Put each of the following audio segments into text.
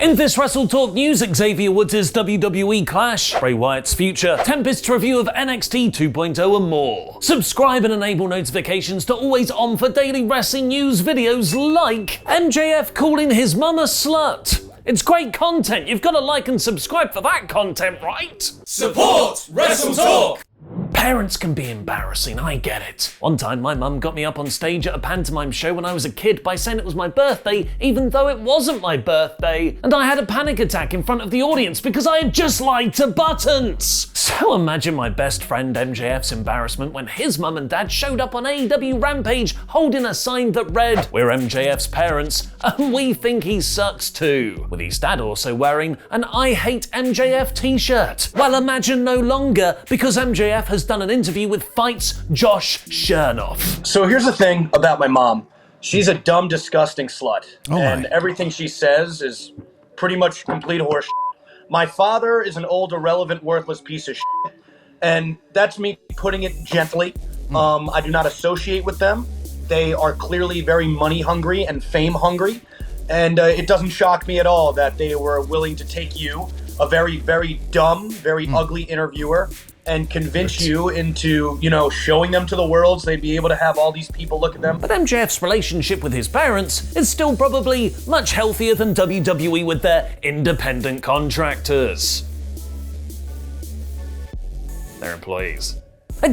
In this WrestleTalk news, Xavier Woods' WWE Clash, Bray Wyatt's future, Tempest's review of NXT 2.0 and more. Subscribe and enable notifications to always on for daily wrestling news videos like MJF calling his mum a slut. It's great content, you've got to like and subscribe for that content, right? Support WrestleTalk! Parents can be embarrassing, I get it. One time my mum got me up on stage at a pantomime show when I was a kid by saying it was my birthday, even though it wasn't my birthday. And I had a panic attack in front of the audience because I had just lied to Buttons. So imagine my best friend MJF's embarrassment when his mum and dad showed up on AEW Rampage holding a sign that read, "We're MJF's parents, and we think he sucks too," with his dad also wearing an "I hate MJF" t-shirt. Well, imagine no longer, because MJF has done an interview with Fight's Josh Chernoff. So here's the thing about my mom. She's a dumb, disgusting slut. And everything she says is pretty much complete horse. My father is an old, irrelevant, worthless piece of shit. And that's me putting it gently. I do not associate with them. They are clearly very money hungry and fame hungry. And it doesn't shock me at all that they were willing to take you, a very, very dumb, very ugly interviewer, and convince you into, showing them to the world so they'd be able to have all these people look at them. But MJF's relationship with his parents is still probably much healthier than WWE with their independent contractors. Their employees.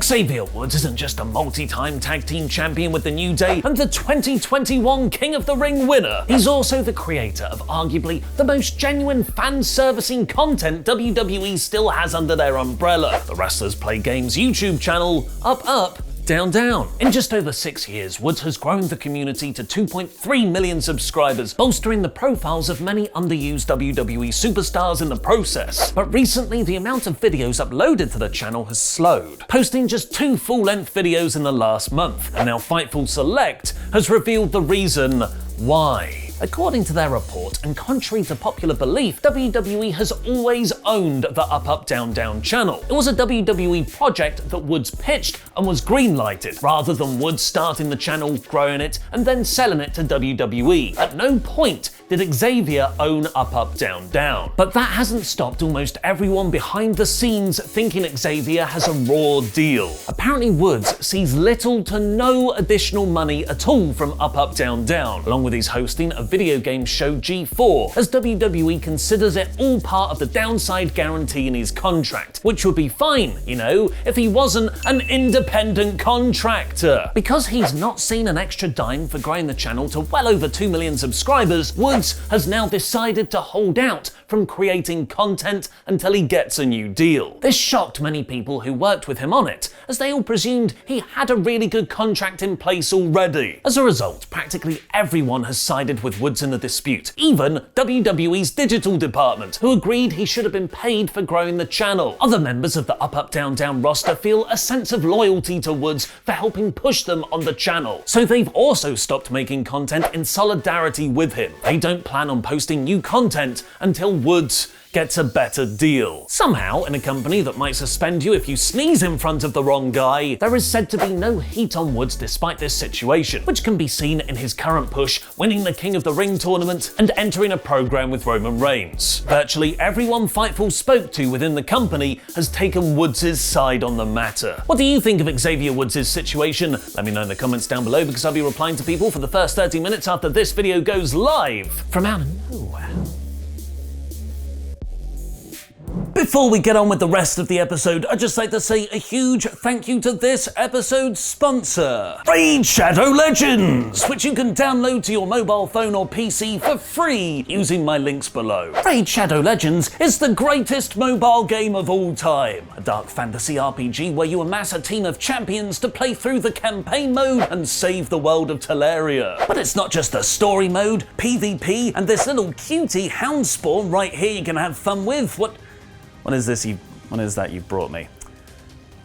Xavier Woods isn't just a multi-time tag team champion with the New Day and the 2021 King of the Ring winner. He's also the creator of arguably the most genuine fan-servicing content WWE still has under their umbrella. The Wrestlers Play Games YouTube channel, UpUpDownDown. In just over 6 years, Woods has grown the community to 2.3 million subscribers, bolstering the profiles of many underused WWE superstars in the process. But recently, the amount of videos uploaded to the channel has slowed, posting just 2 full-length videos in the last month. And now Fightful Select has revealed the reason why. According to their report, and contrary to popular belief, WWE has always owned the UpUpDownDown channel. It was a WWE project that Woods pitched and was greenlighted, rather than Woods starting the channel, growing it, and then selling it to WWE. At no point did Xavier own UpUpDownDown. But that hasn't stopped almost everyone behind the scenes thinking Xavier has a raw deal. Apparently Woods sees little to no additional money at all from UpUpDownDown, along with his hosting of video game show G4, as WWE considers it all part of the downside guarantee in his contract, which would be fine, if he wasn't an independent contractor. Because he's not seen an extra dime for growing the channel to well over 2 million subscribers, Woods has now decided to hold out from creating content until he gets a new deal. This shocked many people who worked with him on it, as they all presumed he had a really good contract in place already. As a result, practically everyone has sided with Woods in the dispute, even WWE's digital department, who agreed he should have been paid for growing the channel. Other members of the UpUpDownDown roster feel a sense of loyalty to Woods for helping push them on the channel, so they've also stopped making content in solidarity with him. They don't plan on posting new content until Woods gets a better deal. Somehow, in a company that might suspend you if you sneeze in front of the wrong guy, there is said to be no heat on Woods despite this situation, which can be seen in his current push, winning the King of the Ring tournament and entering a program with Roman Reigns. Virtually everyone Fightful spoke to within the company has taken Woods' side on the matter. What do you think of Xavier Woods' situation? Let me know in the comments down below, because I'll be replying to people for the first 30 minutes after this video goes live from out of nowhere. Before we get on with the rest of the episode, I'd just like to say a huge thank you to this episode's sponsor, Raid Shadow Legends, which you can download to your mobile phone or PC for free using my links below. Raid Shadow Legends is the greatest mobile game of all time, a dark fantasy RPG where you amass a team of champions to play through the campaign mode and save the world of Teleria. But it's not just the story mode, PvP, and this little cutie hound spawn right here you can have fun with. What is this? What is that you've brought me?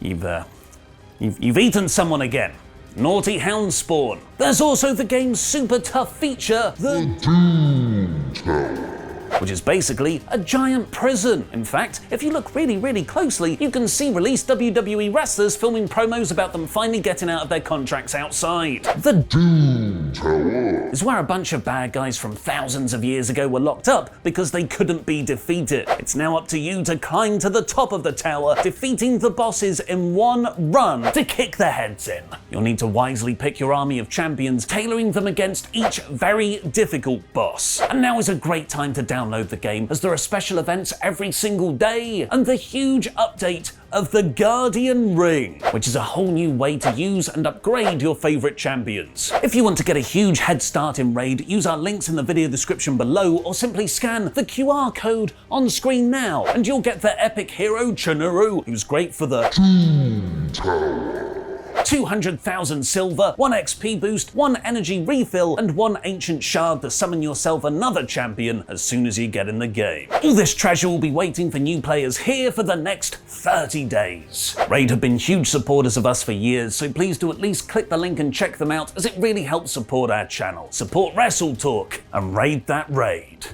You've eaten someone again. Naughty hound spawn. There's also the game's super tough feature, the Doom Tower, which is basically a giant prison. In fact, if you look really, really closely, you can see released WWE wrestlers filming promos about them finally getting out of their contracts outside. The Doom is where a bunch of bad guys from thousands of years ago were locked up because they couldn't be defeated. It's now up to you to climb to the top of the tower, defeating the bosses in one run to kick their heads in. You'll need to wisely pick your army of champions, tailoring them against each very difficult boss. And now is a great time to download the game, as there are special events every single day, and the huge update of the Guardian Ring, which is a whole new way to use and upgrade your favorite champions. If you want to get a huge head start in Raid, use our links in the video description below, or simply scan the QR code on screen now, and you'll get the epic hero Chunuru, who's great for the 200,000 silver, 1 XP boost, 1 energy refill, and 1 ancient shard to summon yourself another champion as soon as you get in the game. All this treasure will be waiting for new players here for the next 30 days. Raid have been huge supporters of us for years, so please do at least click the link and check them out, as it really helps support our channel. Support WrestleTalk and raid that raid.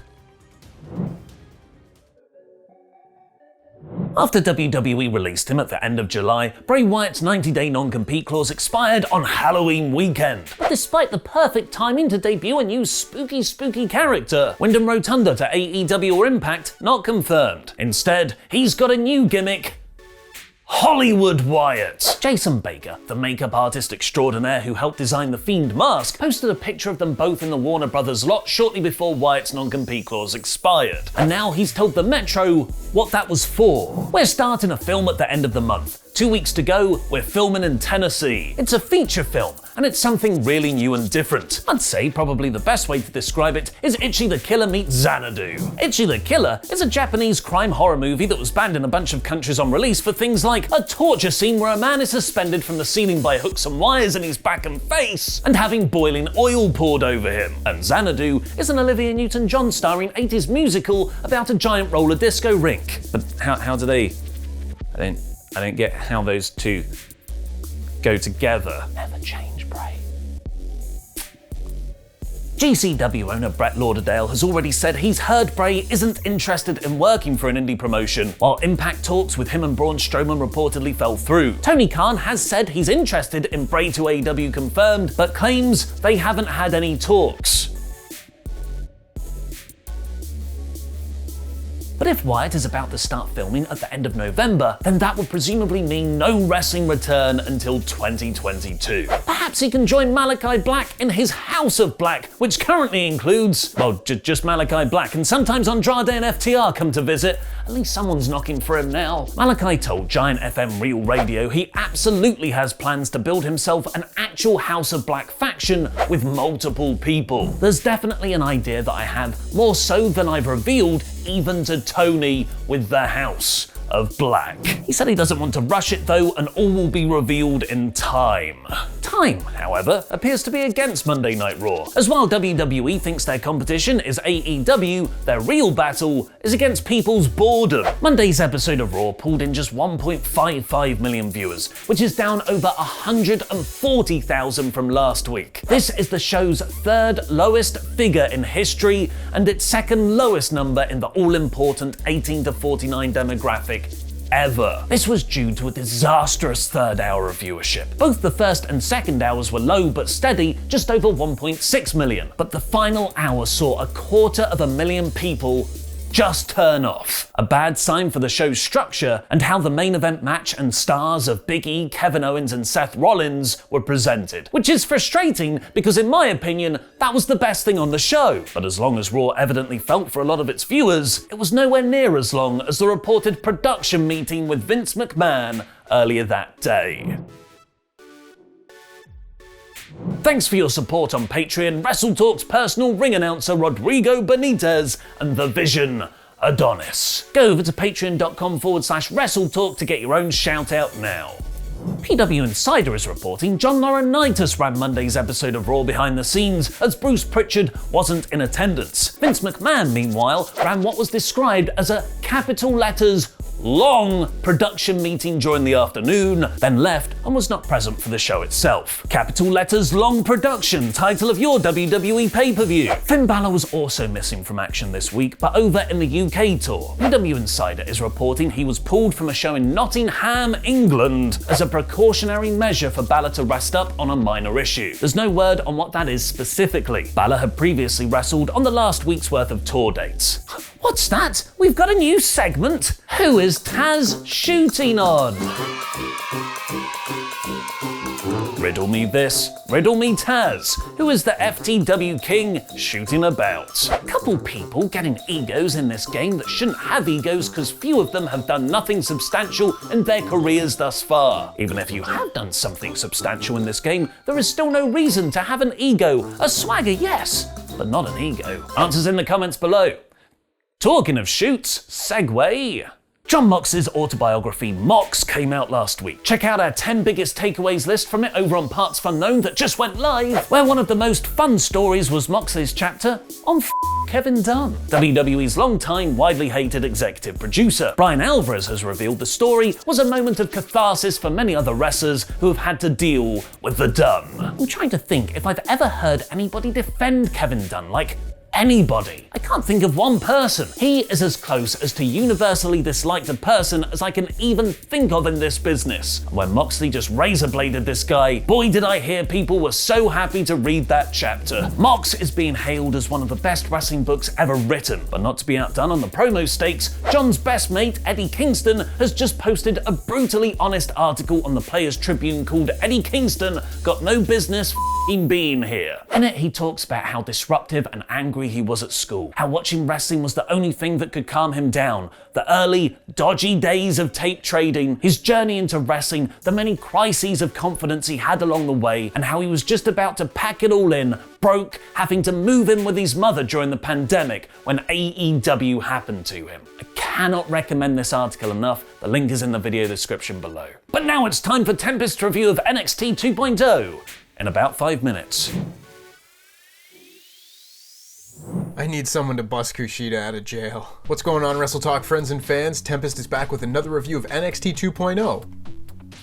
After WWE released him at the end of July, Bray Wyatt's 90-day non-compete clause expired on Halloween weekend. But despite the perfect timing to debut a new spooky character, Wyndham Rotunda to AEW or Impact not confirmed. Instead, he's got a new gimmick: Hollywood Wyatt. Jason Baker, the makeup artist extraordinaire who helped design the Fiend mask, posted a picture of them both in the Warner Brothers lot shortly before Wyatt's non-compete clause expired. And now he's told the Metro what that was for. We're starting a film at the end of the month. 2 weeks to go, we're filming in Tennessee. It's a feature film, and it's something really new and different. I'd say probably the best way to describe it is Ichi the Killer meets Xanadu. Ichi the Killer is a Japanese crime horror movie that was banned in a bunch of countries on release for things like a torture scene where a man is suspended from the ceiling by hooks and wires in his back and face, and having boiling oil poured over him. And Xanadu is an Olivia Newton-John starring 80s musical about a giant roller disco rink. But how do they... I don't get how those two go together. Never change, Bray. GCW owner Brett Lauderdale has already said he's heard Bray isn't interested in working for an indie promotion, while Impact talks with him and Braun Strowman reportedly fell through. Tony Khan has said he's interested in Bray to AEW confirmed, but claims they haven't had any talks. But if Wyatt is about to start filming at the end of November, then that would presumably mean no wrestling return until 2022. Perhaps he can join Malakai Black in his House of Black, which currently includes, well, just Malakai Black, and sometimes Andrade and FTR come to visit. At least someone's knocking for him now. Malakai told Giant FM Real Radio he absolutely has plans to build himself an actual House of Black faction with multiple people. There's definitely an idea that I have, more so than I've revealed even to Tony, with the House of Black. He said he doesn't want to rush it though, and all will be revealed in time. Time, however, appears to be against Monday Night Raw. As while WWE thinks their competition is AEW, their real battle is against people's boredom. Monday's episode of Raw pulled in just 1.55 million viewers, which is down over 140,000 from last week. This is the show's third lowest figure in history, and its second lowest number in the all-important 18 to 49 demographic ever. This was due to a disastrous third hour of viewership. Both the first and second hours were low but steady, just over 1.6 million. But the final hour saw 250,000 people just turn off. A bad sign for the show's structure and how the main event match and stars of Big E, Kevin Owens and Seth Rollins were presented. Which is frustrating because in my opinion, that was the best thing on the show. But as long as Raw evidently felt for a lot of its viewers, it was nowhere near as long as the reported production meeting with Vince McMahon earlier that day. Thanks for your support on Patreon, WrestleTalk's personal ring announcer Rodrigo Benitez, and The Vision, Adonis. Go over to patreon.com/WrestleTalk to get your own shout out now. PW Insider is reporting John Laurinaitis ran Monday's episode of Raw behind the scenes as Bruce Pritchard wasn't in attendance. Vince McMahon, meanwhile, ran what was described as a capital letters long production meeting during the afternoon, then left and was not present for the show itself. Capital letters long production, title of your WWE pay-per-view. Finn Balor was also missing from action this week, but over in the UK tour. PW Insider is reporting he was pulled from a show in Nottingham, England, as a precautionary measure for Balor to rest up on a minor issue. There's no word on what that is specifically. Balor had previously wrestled on the last week's worth of tour dates. What's that? We've got a new segment. Who is Taz shooting on? Riddle me this, riddle me Taz. Who is the FTW king shooting about? A couple people getting egos in this game that shouldn't have egos because few of them have done nothing substantial in their careers thus far. Even if you have done something substantial in this game, there is still no reason to have an ego. A swagger, yes, but not an ego. Answers in the comments below. Talking of shoots, segue. John Mox's autobiography, Mox, came out last week. Check out our 10 biggest takeaways list from it over on Parts Unknown that just went live, where one of the most fun stories was Mox's chapter on Kevin Dunn, WWE's longtime, widely hated executive producer. Brian Alvarez has revealed the story was a moment of catharsis for many other wrestlers who have had to deal with the Dunn. I'm trying to think if I've ever heard anybody defend Kevin Dunn, like anybody. I can't think of one person. He is as close as to universally disliked a person as I can even think of in this business. And when Moxley just razor-bladed this guy, boy did I hear people were so happy to read that chapter. Mox is being hailed as one of the best wrestling books ever written, but not to be outdone on the promo stakes, John's best mate, Eddie Kingston, has just posted a brutally honest article on the Players Tribune called Eddie Kingston Got No Business being here. In it, he talks about how disruptive and angry he was at school, how watching wrestling was the only thing that could calm him down, the early, dodgy days of tape trading, his journey into wrestling, the many crises of confidence he had along the way, and how he was just about to pack it all in, broke, having to move in with his mother during the pandemic when AEW happened to him. I cannot recommend this article enough. The link is in the video description below. But now it's time for Tempest's review of NXT 2.0 in about 5 minutes. I need someone to bust Kushida out of jail. What's going on, WrestleTalk friends and fans? Tempest is back with another review of NXT 2.0.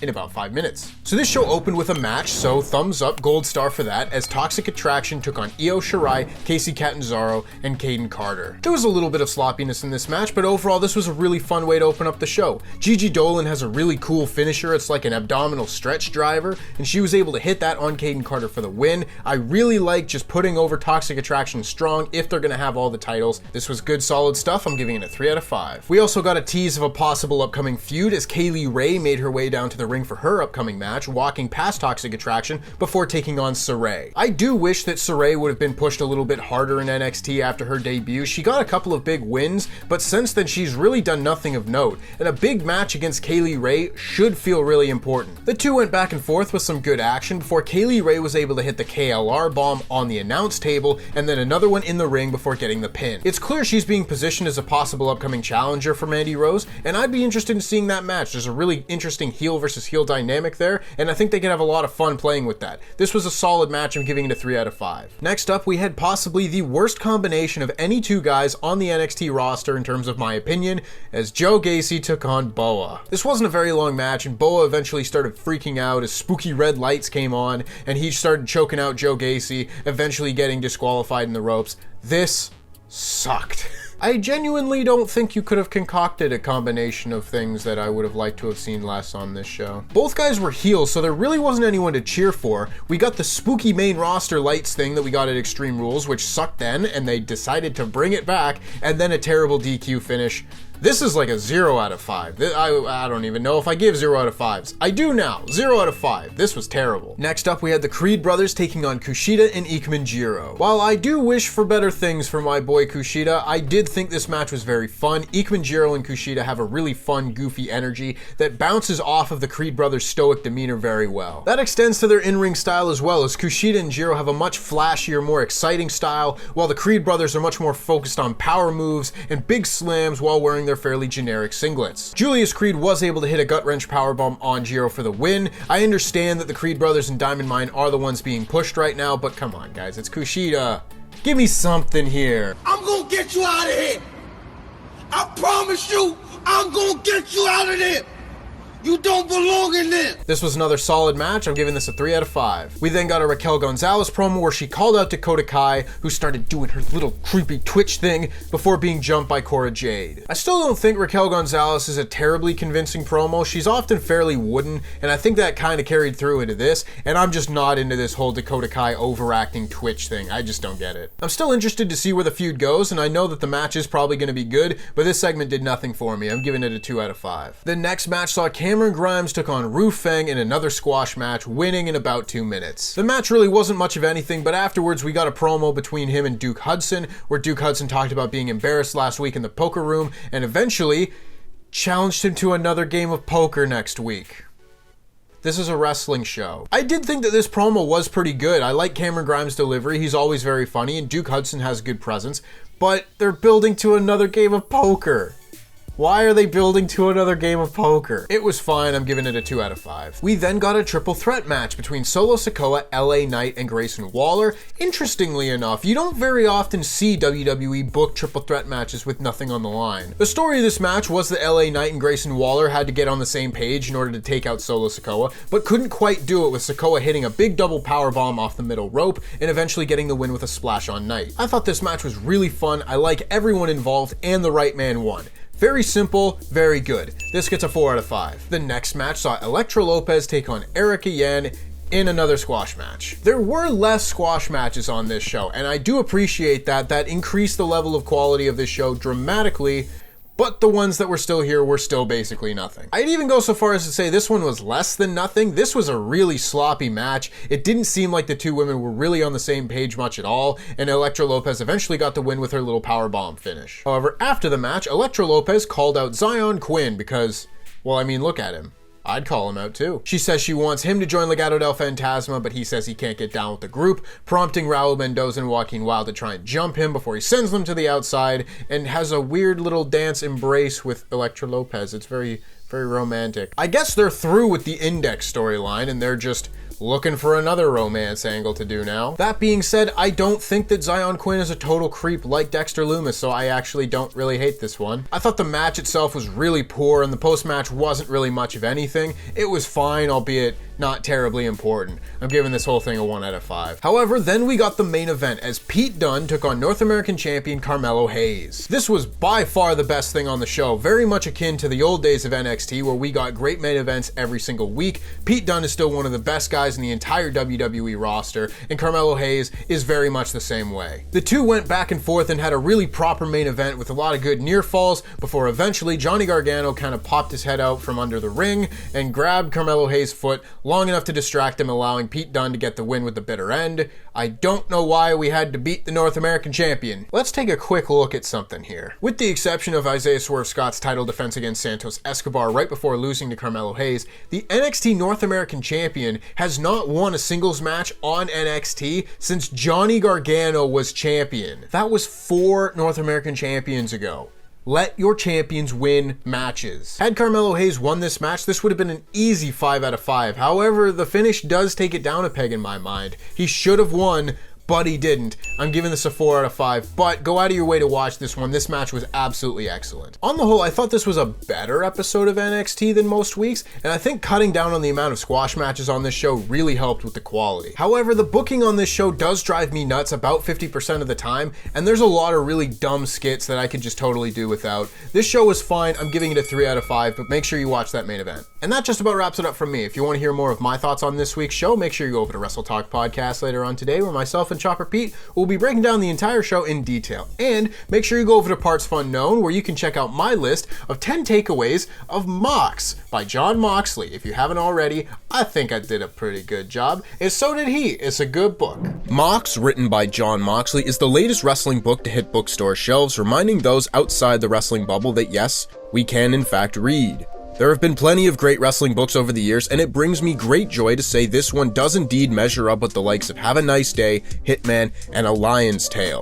In about 5 minutes. So this show opened with a match, so thumbs up, gold star for that, as Toxic Attraction took on Io Shirai, Kacy Catanzaro, and Caden Carter. There was a little bit of sloppiness in this match, but overall this was a really fun way to open up the show. Gigi Dolan has a really cool finisher, it's like an abdominal stretch driver, and she was able to hit that on Caden Carter for the win. I really like just putting over Toxic Attraction strong if they're gonna have all the titles. This was good, solid stuff. I'm giving it a 3 out of 5. We also got a tease of a possible upcoming feud as Kaylee Ray made her way down to the ring for her upcoming match, walking past Toxic Attraction before taking on Saray. I do wish that Saray would have been pushed a little bit harder in NXT after her debut. She got a couple of big wins, but since then she's really done nothing of note, and a big match against Kaylee Ray should feel really important. The two went back and forth with some good action before Kaylee Ray was able to hit the KLR bomb on the announce table, and then another one in the ring before getting the pin. It's clear she's being positioned as a possible upcoming challenger for Mandy Rose, and I'd be interested in seeing that match. There's a really interesting heel versus heel dynamic there, and I think they can have a lot of fun playing with that. This was a solid match. I'm giving it a 3 out of 5. Next up, we had possibly the worst combination of any two guys on the NXT roster in terms of my opinion, as Joe Gacy took on Boa. This wasn't a very long match, and Boa eventually started freaking out as spooky red lights came on, and he started choking out Joe Gacy, eventually getting disqualified in the ropes. This sucked. I genuinely don't think you could have concocted a combination of things that I would have liked to have seen less on this show. Both guys were heels, so there really wasn't anyone to cheer for. We got the spooky main roster lights thing that we got at Extreme Rules, which sucked then, and they decided to bring it back, and then a terrible DQ finish. This is like a 0 out of 5. I don't even know if I give 0 out of 5s. I do now. 0 out of 5. This was terrible. Next up, we had the Creed brothers taking on Kushida and Ikemen Jiro. While I do wish for better things for my boy Kushida, I did think this match was very fun. Ikemen Jiro and Kushida have a really fun, goofy energy that bounces off of the Creed brothers' stoic demeanor very well. That extends to their in-ring style as well, as Kushida and Jiro have a much flashier, more exciting style, while the Creed brothers are much more focused on power moves and big slams while wearing their fairly generic singlets. Julius Creed was able to hit a gut-wrench powerbomb on Jiro for the win. I understand that the Creed brothers and Diamond Mine are the ones being pushed right now, but come on guys, it's Kushida. Give me something here. I'm gonna get you out of here. I promise you, I'm gonna get you out of there. You don't belong in there. This was another solid match. I'm giving this a 3 out of 5. We then got a Raquel Gonzalez promo where she called out Dakota Kai, who started doing her little creepy twitch thing before being jumped by Cora Jade. I still don't think Raquel Gonzalez is a terribly convincing promo. She's often fairly wooden, and I think that kind of carried through into this, and I'm just not into this whole Dakota Kai overacting twitch thing. I just don't get it. I'm still interested to see where the feud goes, and I know that the match is probably going to be good, but this segment did nothing for me. I'm giving it a 2 out of 5. The next match saw Cameron Grimes took on Ru Feng in another squash match, winning in about 2 minutes. The match really wasn't much of anything, but afterwards we got a promo between him and Duke Hudson, where Duke Hudson talked about being embarrassed last week in the poker room, and eventually challenged him to another game of poker next week. This is a wrestling show. I did think that this promo was pretty good. I like Cameron Grimes' delivery. He's always very funny, and Duke Hudson has good presence, but they're building to another game of poker. Why are they building to another game of poker? It was fine, I'm giving it a 2 out of 5. We then got a triple threat match between Solo Sikoa, LA Knight, and Grayson Waller. Interestingly enough, you don't very often see WWE book triple threat matches with nothing on the line. The story of this match was that LA Knight and Grayson Waller had to get on the same page in order to take out Solo Sikoa, but couldn't quite do it, with Sikoa hitting a big double powerbomb off the middle rope and eventually getting the win with a splash on Knight. I thought this match was really fun. I like everyone involved, and the right man won. Very simple, very good. This gets a 4 out of 5. The next match saw Elektra Lopez take on Erica Yan in another squash match. There were less squash matches on this show, and I do appreciate that. That increased the level of quality of this show dramatically, but the ones that were still here were still basically nothing. I'd even go so far as to say this one was less than nothing. This was a really sloppy match. It didn't seem like the two women were really on the same page much at all, and Elektra Lopez eventually got the win with her little powerbomb finish. However, after the match, Elektra Lopez called out Zion Quinn because, well, I mean, look at him. I'd call him out too. She says she wants him to join Legado del Fantasma, but he says he can't get down with the group, prompting Raul Mendoza and Joaquin Wilde to try and jump him before he sends them to the outside, and has a weird little dance embrace with Elektra Lopez. It's very, very romantic. I guess they're through with the Index storyline, and they're just looking for another romance angle to do now. That being said, I don't think that Zion Quinn is a total creep like Dexter Lumis, so I actually don't really hate this one. I thought the match itself was really poor, and the post-match wasn't really much of anything. It was fine, albeit not terribly important. I'm giving this whole thing a 1 out of 5. However, then we got the main event as Pete Dunne took on North American champion Carmelo Hayes. This was by far the best thing on the show, very much akin to the old days of NXT where we got great main events every single week. Pete Dunne is still one of the best guys in the entire WWE roster, and Carmelo Hayes is very much the same way. The two went back and forth and had a really proper main event with a lot of good near falls before eventually Johnny Gargano kind of popped his head out from under the ring and grabbed Carmelo Hayes' foot long enough to distract him, allowing Pete Dunne to get the win with the bitter end. I don't know why we had to beat the North American champion. Let's take a quick look at something here. With the exception of Isaiah Swerve Scott's title defense against Santos Escobar right before losing to Carmelo Hayes, the NXT North American champion has not won a singles match on NXT since Johnny Gargano was champion. That was 4 North American champions ago. Let your champions win matches. Had Carmelo Hayes won this match, this would have been an easy 5 out of 5. However, the finish does take it down a peg in my mind. He should have won, but he didn't. I'm giving this a 4 out of 5, but go out of your way to watch this one. This match was absolutely excellent. On the whole, I thought this was a better episode of NXT than most weeks, and I think cutting down on the amount of squash matches on this show really helped with the quality. However, the booking on this show does drive me nuts about 50% of the time, and there's a lot of really dumb skits that I could just totally do without. This show was fine. I'm giving it a 3 out of 5, but make sure you watch that main event. And that just about wraps it up from me. If you want to hear more of my thoughts on this week's show, make sure you go over to WrestleTalk podcast later on today, where myself and Chopper Pete will be breaking down the entire show in detail. And make sure you go over to Parts Fun Known, where you can check out my list of 10 takeaways of Mox by Jon Moxley. If you haven't already, I think I did a pretty good job, and so did he. It's a good book. Mox, written by Jon Moxley, is the latest wrestling book to hit bookstore shelves, reminding those outside the wrestling bubble that yes, we can in fact read. There have been plenty of great wrestling books over the years, and it brings me great joy to say this one does indeed measure up with the likes of Have a Nice Day, Hitman, and A Lion's Tale.